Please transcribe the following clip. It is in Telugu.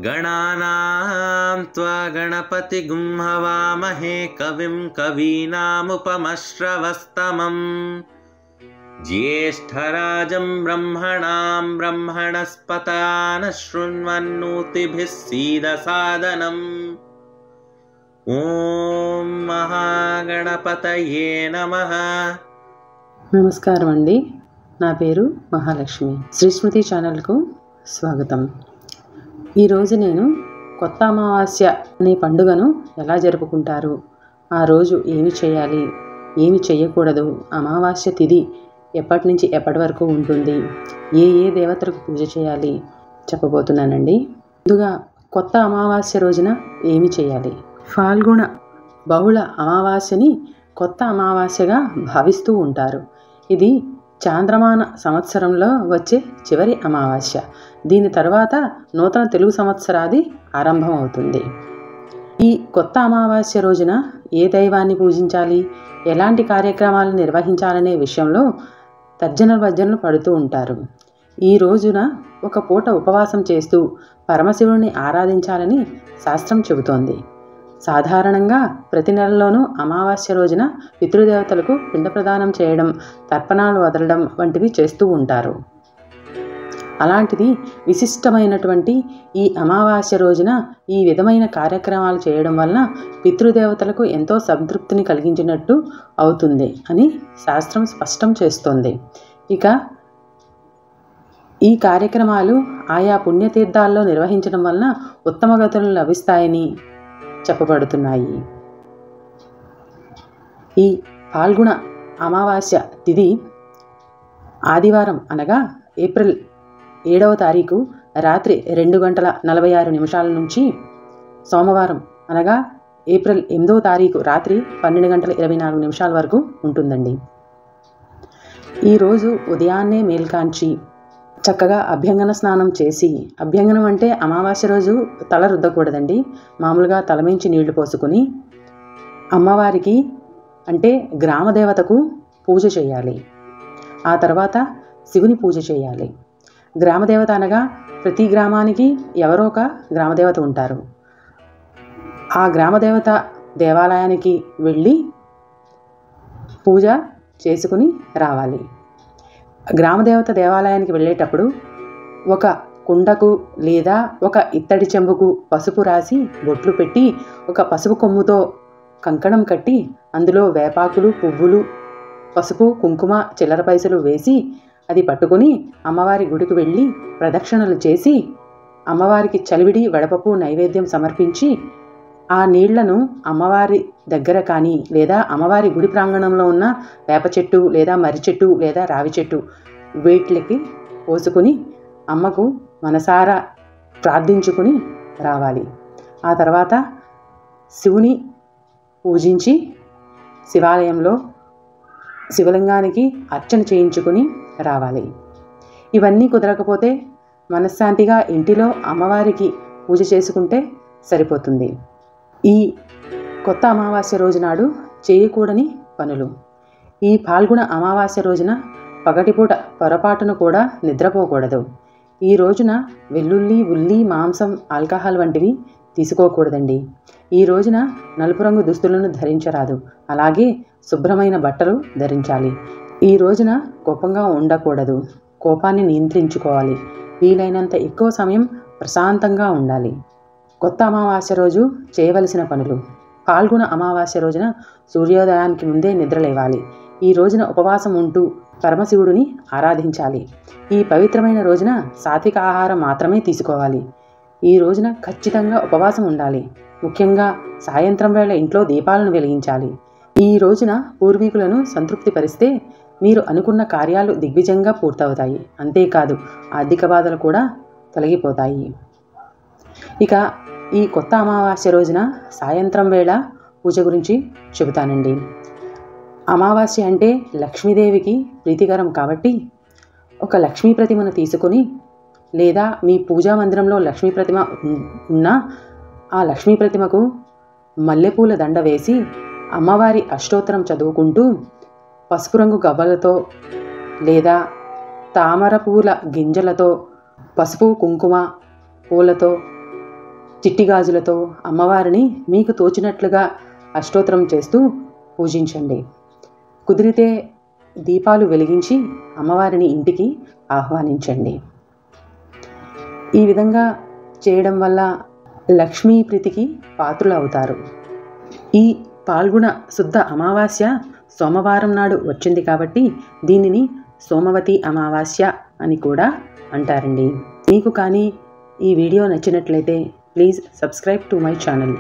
गणानां त्वा गणपतिगुं हवामहे कविं कवीनामुपमश्रवस्तमम् ज्येष्ठराजं ब्रह्मणां ब्रह्मणस्पतान् शृण्वन्नोतिभिः सीदसादनम् ఓం మహాగణపతయే నమః. నమస్కారం అండి. నా పేరు మహాలక్ష్మి. శ్రీస్మృతి ఛానల్కు స్వాగతం. ఈరోజు నేను కొత్త అమావాస్య అనే పండుగను ఎలా జరుపుకుంటారు, ఆ రోజు ఏమి చేయాలి, ఏమి చేయకూడదు, అమావాస్య తిథి ఎప్పటి నుంచి ఎప్పటి వరకు ఉంటుంది, ఏ దేవతలకు పూజ చేయాలి చెప్పబోతున్నానండి. ముందుగా కొత్త అమావాస్య రోజున ఏమి చేయాలి? ఫాల్గుణ బహుళ అమావాస్యని కొత్త అమావాస్యగా భావిస్తూ ఉంటారు. ఇది చాంద్రమాన సంవత్సరంలో వచ్చే చివరి అమావాస్య. దీని తర్వాత నూతన తెలుగు సంవత్సరాది ఆరంభమవుతుంది. ఈ కొత్త అమావాస్య రోజున ఏ దైవాన్ని పూజించాలి, ఎలాంటి కార్యక్రమాలు నిర్వహించాలనే విషయంలో తర్జనలు భర్జనలు పడుతూ ఉంటారు. ఈ రోజున ఒక పూట ఉపవాసం చేస్తూ పరమశివుడిని ఆరాధించాలని శాస్త్రం చెబుతోంది. సాధారణంగా ప్రతి నెలలోనూ అమావాస్య రోజున పితృదేవతలకు పిండ ప్రదానం చేయడం, తర్పణాలు వదలడం వంటివి చేస్తూ ఉంటారు. అలాంటిది విశిష్టమైనటువంటి ఈ అమావాస్య రోజున ఈ విధమైన కార్యక్రమాలు చేయడం వలన పితృదేవతలకు ఎంతో సంతృప్తిని కలిగించినట్టు అవుతుంది అని శాస్త్రం స్పష్టం చేస్తోంది. ఇక ఈ కార్యక్రమాలు ఆయా పుణ్యతీర్థాల్లో నిర్వహించడం వలన ఉత్తమ గతులు లభిస్తాయని చెప్పబడుతున్నాయి. ఈ ఫాల్గుణ అమావాస్య తిథి ఆదివారం అనగా ఏప్రిల్ 7వ తారీఖు రాత్రి 2:46 నుంచి సోమవారం అనగా ఏప్రిల్ 8వ తారీఖు రాత్రి 12:24 వరకు ఉంటుందండి. ఈరోజు ఉదయాన్నే మేల్కాంచి చక్కగా అభ్యంగన స్నానం చేసి, అభ్యంగనం అంటే అమావాస్య రోజు తల రుద్దకూడదండి. మామూలుగా తలమించి నీళ్లు పోసుకుని అమ్మవారికి అంటే గ్రామదేవతకు పూజ చేయాలి. ఆ తర్వాత శివుని పూజ చేయాలి. గ్రామదేవత అనగా ప్రతి గ్రామానికి ఎవరో ఒక గ్రామదేవత ఉంటారు. ఆ గ్రామదేవత దేవాలయానికి వెళ్ళి పూజ చేసుకుని రావాలి. గ్రామదేవత దేవాలయానికి వెళ్ళేటప్పుడు ఒక కుండకు లేదా ఒక ఇత్తడి చెంబుకు పసుపు రాసి బొట్లు పెట్టి ఒక పసుపు కొమ్ముతో కంకణం కట్టి అందులో వేపాకులు, పువ్వులు, పసుపు, కుంకుమ, చిల్లర పైసలు వేసి అది పట్టుకుని అమ్మవారి గుడికి వెళ్ళి ప్రదక్షిణలు చేసి అమ్మవారికి చలివిడి వడపప్పు నైవేద్యం సమర్పించి ఆ నీళ్లను అమ్మవారి దగ్గర కానీ లేదా అమ్మవారి గుడి ప్రాంగణంలో ఉన్న వేప చెట్టు లేదా మర్రి చెట్టు లేదా రావి చెట్టు వీటికి పోసుకుని అమ్మకు మనసారా ప్రార్థించుకుని రావాలి. ఆ తర్వాత శివుని పూజించి శివాలయంలో శివలింగానికి అర్చన చేయించుకుని రావాలి. ఇవన్నీ కుదరకపోతే మనశ్శాంతిగా ఇంటిలో అమ్మవారికి పూజ చేసుకుంటే సరిపోతుంది. ఈ కొత్త అమావాస్య రోజు నాడు చేయకూడని పనులు. ఈ ఫాల్గుణ అమావాస్య రోజున పగటిపూట పొరపాటును కూడా నిద్రపోకూడదు. ఈ రోజున వెల్లుల్లి, ఉల్లి, మాంసం, ఆల్కహాల్ వంటివి తీసుకోకూడదండి. ఈ రోజున నలుపు రంగు దుస్తులను ధరించరాదు. అలాగే శుభ్రమైన బట్టలు ధరించాలి. ఈ రోజున కోపంగా ఉండకూడదు. కోపాన్ని నియంత్రించుకోవాలి. వీలైనంత ఎక్కువ సమయం ప్రశాంతంగా ఉండాలి. కొత్త అమావాస్య రోజు చేయవలసిన పనులు. ఫాల్గుణ అమావాస్య రోజున సూర్యోదయానికి ముందే నిద్రలేవాలి. ఈ రోజున ఉపవాసం ఉంటూ పరమశివుడిని ఆరాధించాలి. ఈ పవిత్రమైన రోజున సాత్విక ఆహారం మాత్రమే తీసుకోవాలి. ఈ రోజున ఖచ్చితంగా ఉపవాసం ఉండాలి. ముఖ్యంగా సాయంత్రం వేళ ఇంట్లో దీపాలను వెలిగించాలి. ఈ రోజున పూర్వీకులను సంతృప్తిపరిస్తే మీరు అనుకున్న కార్యాలు దిగ్విజయంగా పూర్తవుతాయి. అంతేకాదు ఆర్థిక బాధలు కూడా తొలగిపోతాయి. ఇక ఈ కొత్త అమావాస్య రోజున సాయంత్రం వేళ పూజ గురించి చెబుతానండి. అమావాస్య అంటే లక్ష్మీదేవికి ప్రీతికరం కాబట్టి ఒక లక్ష్మీ ప్రతిమను తీసుకొని లేదా మీ పూజా మందిరంలో లక్ష్మీ ప్రతిమ ఉన్నా ఆ లక్ష్మీ ప్రతిమకు మల్లెపూల దండ వేసి అమ్మవారి అష్టోత్తరం చదువుకుంటూ పసుపు రంగు గవ్వలతో లేదా తామర పూల గింజలతో పసుపు కుంకుమ పూలతో చిట్టి గాజులతో అమ్మవారిని మీకు తోచినట్లుగా అష్టోత్తరం చేస్తూ పూజించండి. కుదిరితే దీపాలు వెలిగించి అమ్మవారిని ఇంటికి ఆహ్వానించండి. ఈ విధంగా చేయడం వల్ల లక్ష్మీ ప్రీతికి పాత్రులు అవుతారు. ఈ పాల్గొన శుద్ధ అమావాస్య సోమవారం నాడు వచ్చింది కాబట్టి దీనిని సోమవతి అమావాస్య అని కూడా అంటారండి. మీకు కానీ ఈ వీడియో నచ్చినట్లయితే please subscribe to my channel.